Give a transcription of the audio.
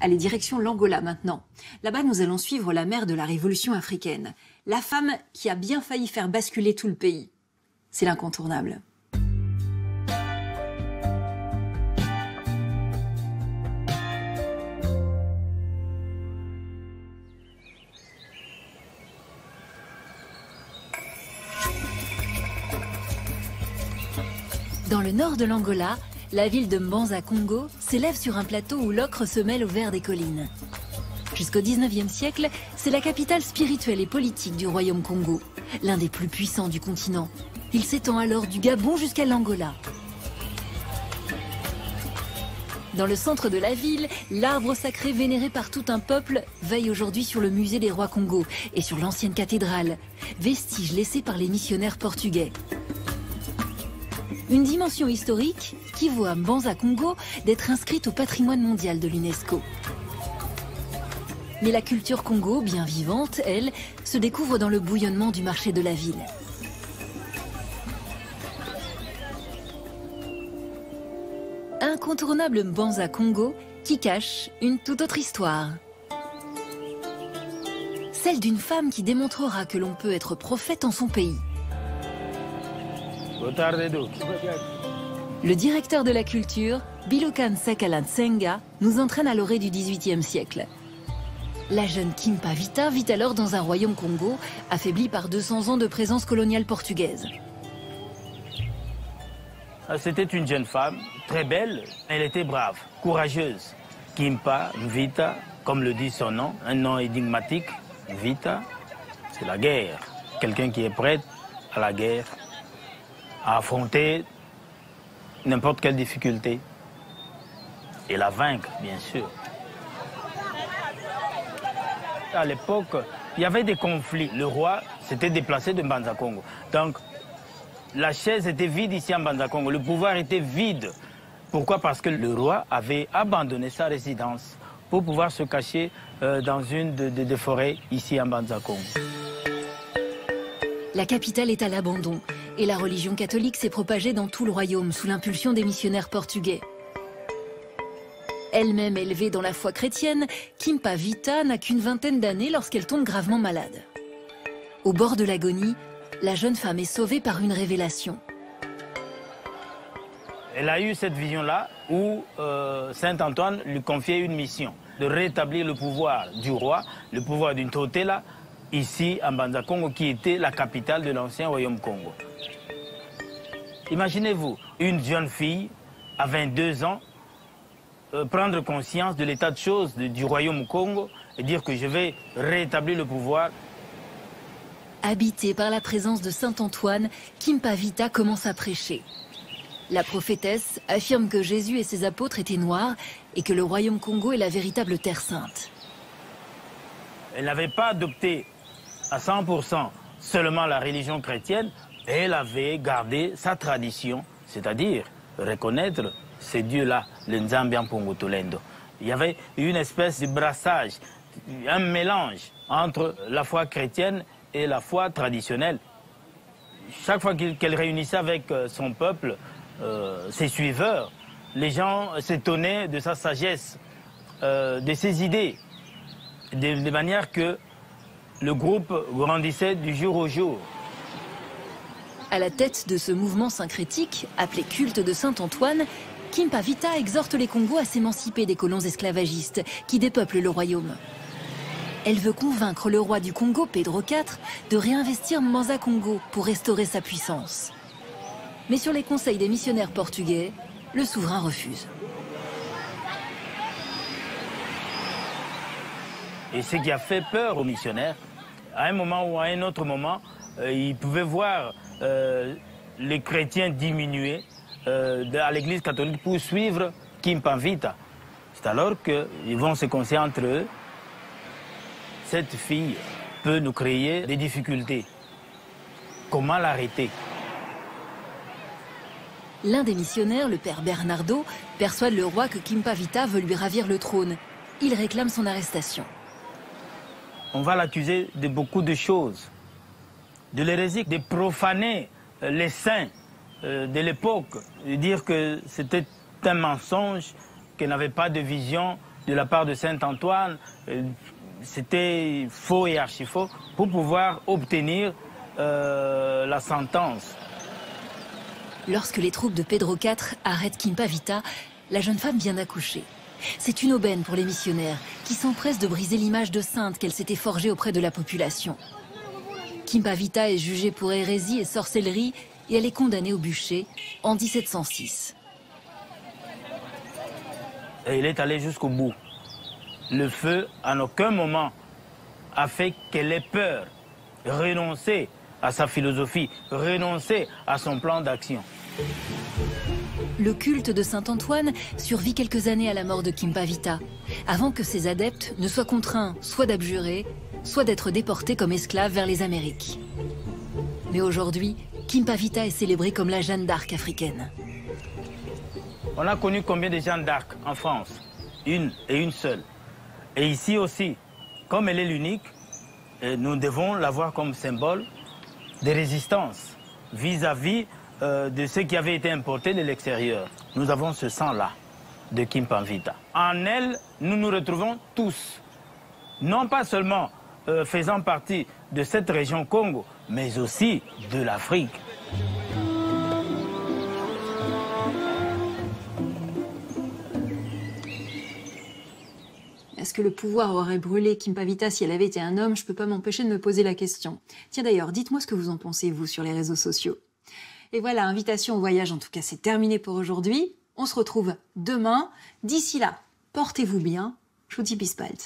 Allez, direction l'Angola maintenant. Là-bas, nous allons suivre la mère de la révolution africaine. La femme qui a bien failli faire basculer tout le pays. C'est l'incontournable. Dans le nord de l'Angola, la ville de Mbanza-Kongo s'élève sur un plateau où l'ocre se mêle au vert des collines. Jusqu'au 19e siècle, c'est la capitale spirituelle et politique du royaume Congo, l'un des plus puissants du continent. Il s'étend alors du Gabon jusqu'à l'Angola. Dans le centre de la ville, l'arbre sacré vénéré par tout un peuple veille aujourd'hui sur le musée des rois Congo et sur l'ancienne cathédrale, vestige laissé par les missionnaires portugais. Une dimension historique qui vaut à Mbanza-Kongo d'être inscrite au patrimoine mondial de l'UNESCO. Mais la culture Congo, bien vivante, elle, se découvre dans le bouillonnement du marché de la ville. Incontournable Mbanza-Kongo qui cache une toute autre histoire. Celle d'une femme qui démontrera que l'on peut être prophète en son pays. Le directeur de la culture, Bilokan Sakala Nsenga, nous entraîne à l'orée du XVIIIe siècle. La jeune Kimpa Vita vit alors dans un royaume Congo, affaibli par 200 ans de présence coloniale portugaise. C'était une jeune femme, très belle, elle était brave, courageuse. Kimpa Vita, comme le dit son nom, un nom énigmatique, Vita, c'est la guerre. Quelqu'un qui est prêt à la guerre, à affronter n'importe quelle difficulté et la vaincre, bien sûr. À l'époque, il y avait des conflits. Le roi s'était déplacé de Mbanza-Kongo. Donc, la chaise était vide ici à Mbanza-Kongo. Le pouvoir était vide. Pourquoi? Parce que le roi avait abandonné sa résidence pour pouvoir se cacher dans une des forêts ici à Mbanza-Kongo. La capitale est à l'abandon et la religion catholique s'est propagée dans tout le royaume sous l'impulsion des missionnaires portugais. Elle-même élevée dans la foi chrétienne, Kimpa Vita n'a qu'une vingtaine d'années lorsqu'elle tombe gravement malade. Au bord de l'agonie, la jeune femme est sauvée par une révélation. Elle a eu cette vision-là où Saint Antoine lui confiait une mission, de rétablir le pouvoir du roi, le pouvoir d'une Totela, ici à Mbanza-Kongo, qui était la capitale de l'ancien royaume Congo. Imaginez-vous, une jeune fille à 22 ans, prendre conscience de l'état de choses du royaume Congo et dire que je vais rétablir le pouvoir. Habitée par la présence de Saint Antoine, Kimpa Vita commence à prêcher. La prophétesse affirme que Jésus et ses apôtres étaient noirs et que le royaume Congo est la véritable terre sainte. Elle n'avait pas adopté à 100% seulement la religion chrétienne, elle avait gardé sa tradition, c'est-à-dire reconnaître ces dieux-là, le Nzambian Pongo Tolendo. Il y avait une espèce de brassage, un mélange entre la foi chrétienne et la foi traditionnelle. Chaque fois qu'elle réunissait avec son peuple, ses suiveurs, les gens s'étonnaient de sa sagesse, de ses idées, de manière que le groupe grandissait du jour au jour. À la tête de ce mouvement syncrétique, appelé culte de Saint Antoine, Kimpa Vita exhorte les Congos à s'émanciper des colons esclavagistes qui dépeuplent le royaume. Elle veut convaincre le roi du Congo, Pedro IV, de réinvestir Mbanza-Kongo pour restaurer sa puissance. Mais sur les conseils des missionnaires portugais, le souverain refuse. Et ce qui a fait peur aux missionnaires, à un moment ou à un autre moment, ils pouvaient voir les chrétiens diminuer à l'église catholique pour suivre Kimpa Vita. C'est alors qu'ils vont se conseiller entre eux. Cette fille peut nous créer des difficultés. Comment l'arrêter? L'un des missionnaires, le père Bernardo, persuade le roi que Kimpa Vita veut lui ravir le trône. Il réclame son arrestation. On va l'accuser de beaucoup de choses. De l'hérésie, de profaner les saints de l'époque, de dire que c'était un mensonge, qu'elle n'avait pas de vision de la part de Saint-Antoine, c'était faux et archi-faux, pour pouvoir obtenir la sentence. Lorsque les troupes de Pedro IV arrêtent Kimpa Vita, la jeune femme vient d'accoucher. C'est une aubaine pour les missionnaires qui s'empressent de briser l'image de sainte qu'elle s'était forgée auprès de la population. Kimpa Vita est jugée pour hérésie et sorcellerie et elle est condamnée au bûcher en 1706. Et il est allé jusqu'au bout. Le feu, en aucun moment, a fait qu'elle ait peur, renoncer à sa philosophie, renoncer à son plan d'action. Le culte de Saint-Antoine survit quelques années à la mort de Kimpa Vita, avant que ses adeptes ne soient contraints soit d'abjurer, soit d'être déportés comme esclaves vers les Amériques. Mais aujourd'hui, Kimpa Vita est célébrée comme la Jeanne d'Arc africaine. On a connu combien de Jeanne d'Arc en France? Une et une seule. Et ici aussi, comme elle est l'unique, nous devons la voir comme symbole de résistance vis-à-vis de ce qui avait été importé de l'extérieur. Nous avons ce sang-là de Kimpa Vita. En elle, nous nous retrouvons tous, non pas seulement faisant partie de cette région Congo, mais aussi de l'Afrique. Est-ce que le pouvoir aurait brûlé Kimpa Vita si elle avait été un homme? Je ne peux pas m'empêcher de me poser la question. Tiens d'ailleurs, dites-moi ce que vous en pensez, vous, sur les réseaux sociaux. Et voilà, invitation au voyage, en tout cas, c'est terminé pour aujourd'hui. On se retrouve demain. D'ici là, portez-vous bien. Je vous dis bis bald.